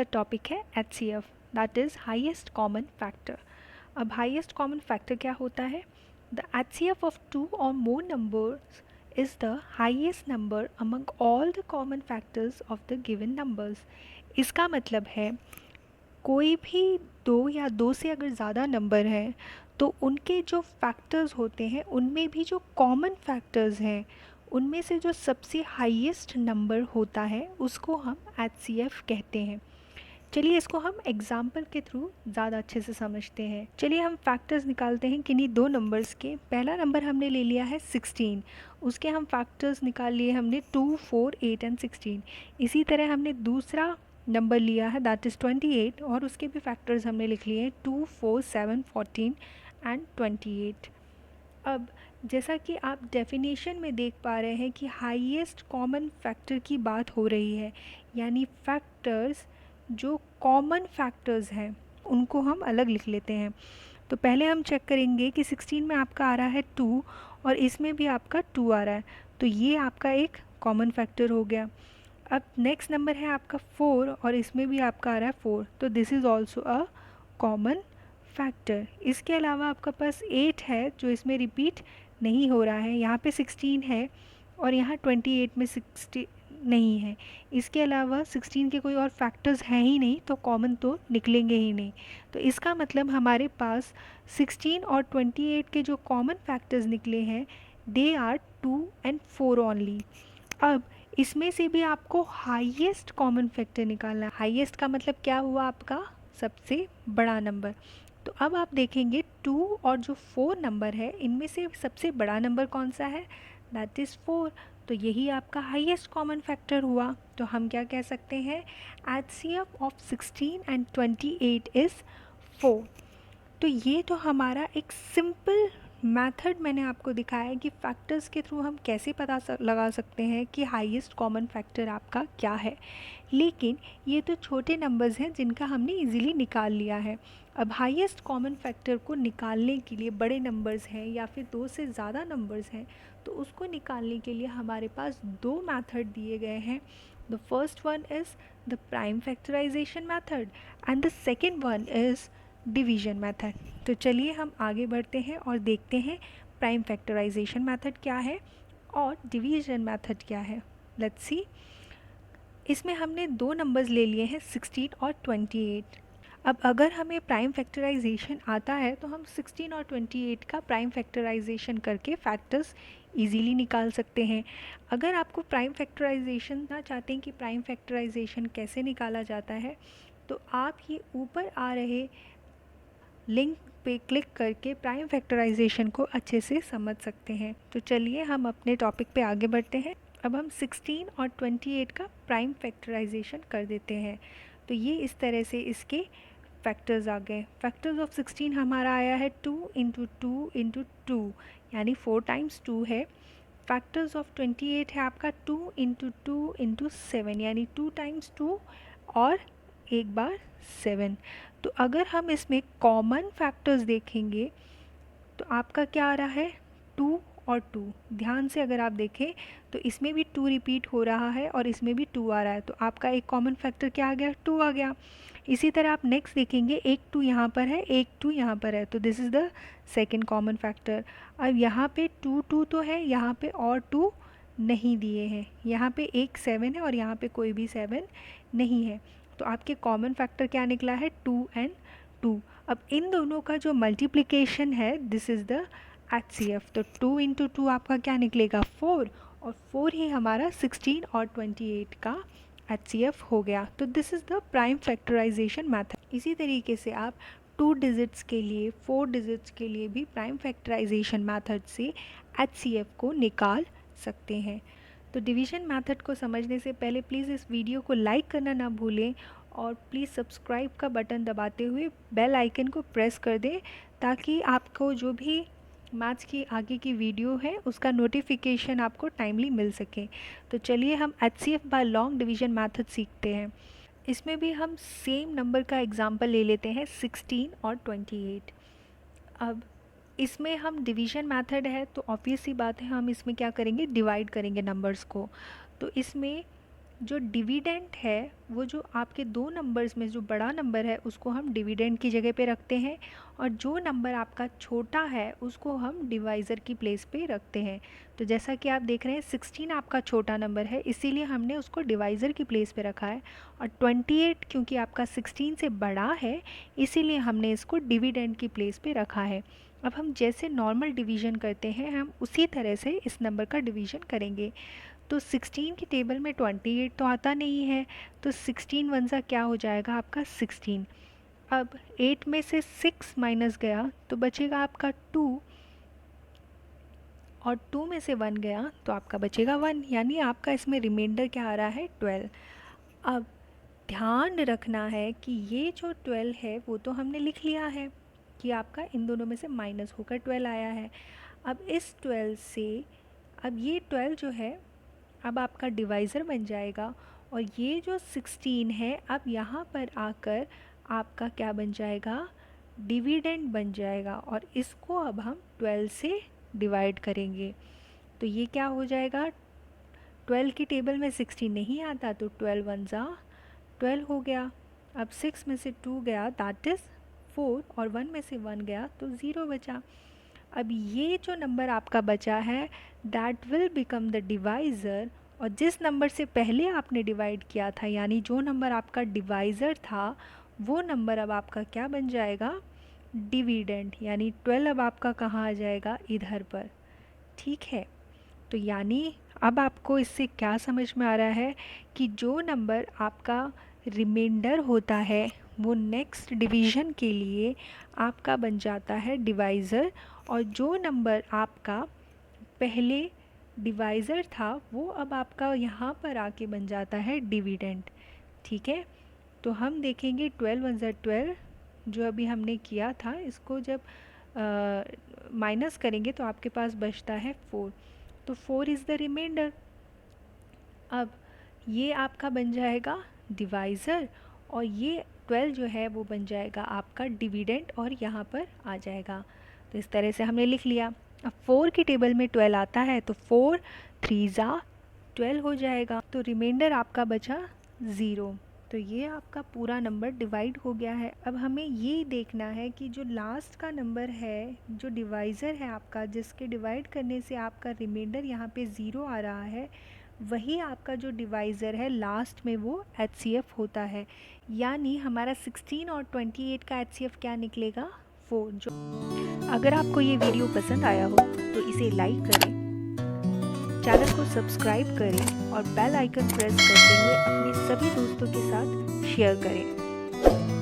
का टॉपिक है HCF, that is highest common factor. अब हाईएस्ट कॉमन फैक्टर क्या होता है? द HCF ऑफ टू और मोर numbers is the highest number among all the common factors of the given numbers। इसका मतलब है कोई भी दो या दो से अगर ज़्यादा नंबर है तो उनके जो फैक्टर्स होते हैं उनमें भी जो कॉमन फैक्टर्स हैं उनमें से जो सबसे हाईएस्ट नंबर होता है उसको हम HCF कहते हैं। चलिए इसको हम एग्जाम्पल के थ्रू ज़्यादा अच्छे से समझते हैं। चलिए हम फैक्टर्स निकालते हैं किन्हीं दो नंबर्स के। पहला नंबर हमने ले लिया है 16, उसके हम फैक्टर्स निकाल लिए हमने 2, 4, 8 एंड 16। इसी तरह हमने दूसरा नंबर लिया है दैट इज़ 28 और उसके भी फैक्टर्स हमने लिख लिए हैं 2, 4, 7, 14 एंड 28। अब जैसा कि आप डेफिनेशन में देख पा रहे हैं कि हाईएस्ट कॉमन फैक्टर की बात हो रही है, यानी फैक्टर्स जो कॉमन फैक्टर्स हैं उनको हम अलग लिख लेते हैं। तो पहले हम चेक करेंगे कि 16 में आपका आ रहा है 2 और इसमें भी आपका 2 आ रहा है, तो ये आपका एक कॉमन फैक्टर हो गया। अब नेक्स्ट नंबर है आपका 4 और इसमें भी आपका आ रहा है 4, तो this is also a common factor. इसके अलावा आपका पास 8 है जो इसमें रिपीट नहीं हो रहा है, यहाँ पे 16 है और यहाँ 28 में 60 नहीं है। इसके अलावा 16 के कोई और फैक्टर्स हैं ही नहीं, तो कॉमन तो निकलेंगे ही नहीं। तो इसका मतलब हमारे पास 16 और 28 के जो कॉमन फैक्टर्स निकले हैं दे आर 2 एंड 4 ओनली। अब इसमें से भी आपको हाईएस्ट कॉमन फैक्टर निकालना है। हाईएस्ट का मतलब क्या हुआ? आपका सबसे बड़ा नंबर। तो अब आप देखेंगे 2 और जो 4 नंबर है इनमें से सबसे बड़ा नंबर कौन सा है? That is 4। तो यही आपका हाईएस्ट कॉमन फैक्टर हुआ। तो हम क्या कह सकते हैं? HCF of 16 and 28 is 4। तो ये तो हमारा एक सिंपल मेथड मैंने आपको दिखाया है कि फैक्टर्स के थ्रू हम कैसे पता लगा सकते हैं कि हाईएस्ट कॉमन फैक्टर आपका क्या है। लेकिन ये तो छोटे नंबर्स हैं जिनका हमने इजीली निकाल लिया है। अब हाईएस्ट कॉमन फैक्टर को निकालने के लिए बड़े नंबर्स हैं या फिर दो से ज़्यादा नंबर्स हैं, तो उसको निकालने के लिए हमारे पास दो मेथड दिए गए हैं। The first one is the prime factorization method and the second one is division method. तो चलिए हम आगे बढ़ते हैं और देखते हैं प्राइम फैक्टराइजेशन मेथड क्या है और डिवीजन मेथड क्या है। Let's see. इसमें हमने दो नंबर्स ले लिए हैं 16 और 28। अब अगर हमें प्राइम फैक्टराइजेशन आता है तो हम 16 और 28 का प्राइम फैक्टराइजेशन करके फैक्टर्स इजीली निकाल सकते हैं। अगर आपको प्राइम फैक्टराइजेशन ना चाहते हैं कि प्राइम फैक्टराइजेशन कैसे निकाला जाता है, तो आप ये ऊपर आ रहे लिंक पे क्लिक करके प्राइम फैक्टराइजेशन को अच्छे से समझ सकते हैं। तो चलिए हम अपने टॉपिक पे आगे बढ़ते हैं। अब हम 16 और 28 का प्राइम फैक्टराइजेशन कर देते हैं। तो ये इस तरह से इसके फैक्टर्स आ गए। फैक्टर्स ऑफ 16 हमारा आया है 2 इंटू 2 इंटू 2, यानी 4 टाइम्स 2 है। फैक्टर्स ऑफ 28 है आपका 2 इंटू 2 इंटू 7, यानी 2 टाइम्स 2 और एक बार 7। तो अगर हम इसमें कॉमन फैक्टर्स देखेंगे तो आपका क्या आ रहा है? 2 और 2। ध्यान से अगर आप देखें तो इसमें भी 2 रिपीट हो रहा है और इसमें भी 2 आ रहा है, तो आपका एक कॉमन फैक्टर क्या आ गया? 2 आ गया। इसी तरह आप नेक्स्ट देखेंगे, एक 2 यहाँ पर है, एक 2 यहाँ पर है, तो this is the second common factor. अब यहाँ पे 2 2 तो है, यहाँ पे और 2 नहीं दिए हैं, यहाँ पे एक 7 है और यहाँ पे कोई भी 7 नहीं है, तो आपके कॉमन फैक्टर क्या निकला है? 2 एंड 2। अब इन दोनों का जो मल्टीप्लिकेशन है दिस इज़ द HCF। तो 2 इंटू 2 आपका क्या निकलेगा? 4, और 4 ही हमारा 16 और 28 का HCF हो गया। तो this is the prime factorization method. इसी तरीके से आप 2 डिजिट्स के लिए, 4 डिजिट्स के लिए भी प्राइम फैक्टराइजेशन मेथड से HCF को निकाल सकते हैं। तो डिवीजन मेथड को समझने से पहले प्लीज़ इस वीडियो को लाइक करना ना भूलें और प्लीज़ सब्सक्राइब का बटन दबाते हुए बेल आइकन को प्रेस कर दें ताकि आपको जो भी मैथ्स की आगे की वीडियो है उसका नोटिफिकेशन आपको टाइमली मिल सके। तो चलिए हम HCF by long division method सीखते हैं। इसमें भी हम सेम नंबर का एग्जांपल ले लेते हैं 16 और 28। अब इसमें हम डिवीजन मेथड है तो ऑब्वियस सी बात है हम इसमें क्या करेंगे? डिवाइड करेंगे नंबर्स को। तो इसमें जो डिविडेंड है वो जो आपके दो नंबर्स में जो बड़ा नंबर है उसको हम डिविडेंड की जगह पे रखते हैं, और जो नंबर आपका छोटा है उसको हम डिवाइज़र की प्लेस पे रखते हैं। तो जैसा कि आप देख रहे हैं 16 आपका छोटा नंबर है, इसीलिए हमने उसको डिवाइज़र की प्लेस पे रखा है, और 28 क्योंकि आपका 16 से बड़ा है इसीलिए हमने इसको डिविडेंड की प्लेस पे रखा है। अब हम जैसे नॉर्मल डिवीज़न करते हैं हम उसी तरह से इस नंबर का डिवीज़न करेंगे। तो 16 की टेबल में 28 तो आता नहीं है, तो 16 वन सा क्या हो जाएगा आपका 16। अब 8 में से 6 माइनस गया तो बचेगा आपका 2, और 2 में से 1 गया तो आपका बचेगा 1, यानी आपका इसमें रिमाइंडर क्या आ रहा है 12। अब ध्यान रखना है कि ये जो 12 है वो तो हमने लिख लिया है कि आपका इन दोनों में से माइनस होकर 12 आया है। अब इस 12 से अब ये 12 जो है अब आपका डिवाइज़र बन जाएगा, और ये जो 16 है अब यहाँ पर आकर आपका क्या बन जाएगा, डिविडेंड बन जाएगा, और इसको अब हम 12 से डिवाइड करेंगे। तो ये क्या हो जाएगा, 12 की टेबल में 16 नहीं आता तो 12 वन ज़ा 12 हो गया। अब 6 में से 2 गया दैट इज़ 4, और 1 में से 1 गया तो 0 बचा। अब ये जो नंबर आपका बचा है that will become the divisor, और जिस नंबर से पहले आपने डिवाइड किया था यानी जो नंबर आपका डिवाइज़र था वो नंबर अब आपका क्या बन जाएगा, डिविडेंड, यानी 12 अब आपका कहाँ आ जाएगा, इधर पर। ठीक है, तो यानी अब आपको इससे क्या समझ में आ रहा है कि जो नंबर आपका रिमाइंडर होता है वो नेक्स्ट डिवीज़न के लिए आपका बन जाता है डिवाइज़र, और जो नंबर आपका पहले डिवाइज़र था वो अब आपका यहाँ पर आके बन जाता है डिविडेंड। ठीक है, तो हम देखेंगे 12 वन ज़ा 12 जो अभी हमने किया था, इसको जब माइनस करेंगे तो आपके पास बचता है 4, तो 4 इज़ द रिमाइंडर। अब ये आपका बन जाएगा डिवाइज़र, और ये 12 जो है वो बन जाएगा आपका डिविडेंड और यहाँ पर आ जाएगा। तो इस तरह से हमने लिख लिया। अब 4 की टेबल में 12 आता है तो 4 3 ज़ा 12 हो जाएगा, तो रिमाइंडर आपका बचा 0। तो ये आपका पूरा नंबर डिवाइड हो गया है। अब हमें ये देखना है कि जो लास्ट का नंबर है जो डिवाइज़र है आपका, जिसके डिवाइड करने से आपका रिमाइंडर यहाँ पे 0 आ रहा है, वही आपका जो डिवाइज़र है लास्ट में वो HCF होता है, यानी हमारा 16 और 28 का HCF क्या निकलेगा, 4। जो अगर आपको ये वीडियो पसंद आया हो तो इसे लाइक करें, चैनल को सब्सक्राइब करें और बेल आइकन प्रेस करते हुए अपने सभी दोस्तों के साथ शेयर करें।